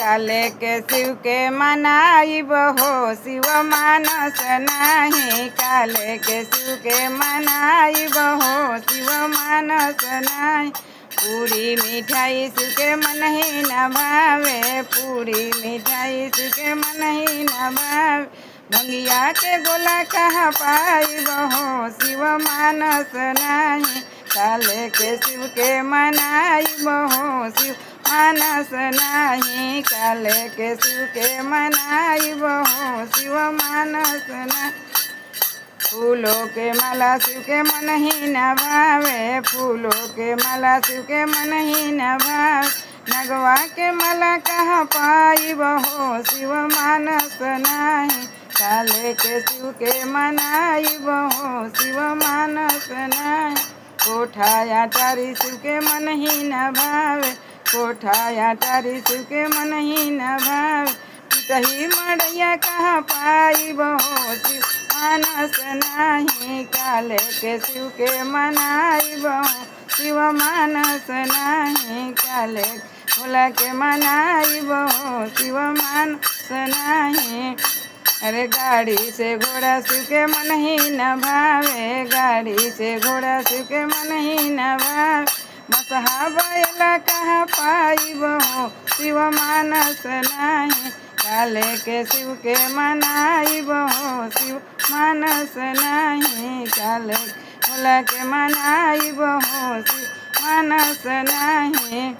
काले के शिव के मनाइब हो शिव मानस नहीं। काले के शिव के मनाइब हो शिव मानस नहीं। पूरी मिठाई शिव के मन ही न भावे। पूरी मिठाई शिव के मन ही न भावे। भंगिया के गोला कहाँ पाइब हो शिव मानस नहीं। काले के शिव के मनाइब हो शिव मानस नहीं। काले के शिव के मनाइब हो शिव मानस नहीं। फूलों के माला शिव के मन ही न भावे। फूलों के माला शिव के मन ही न भावे। नगवा के माला कहाँ पाइब हो शिव मानस नहीं। काले के शिव के मनाइब हो शिव मानस नहीं। कोठाया टारी शिव के मन ही न भावे। कोठाया टारी शिव के मन ही न भावे। टूटही मड़ैया कहाँ पाइब हो शिव मानस नहीं। काले के शिव के मनाइब हो शिव मानस नहीं। काले भोला के मनाइब हो शिव मानस नहीं। अरे गाड़ी से घोड़ा शिव के मन ही न भावे। गाड़ी से घोड़ा शिव के मन ही न भावे। मसहा बैला कहाँ पाइब हो शिव मानस नहीं। काले के शिव के मनाइब हो शिव मानस नहीं। काले भोला के मनाइब हो शिव मानस नहीं।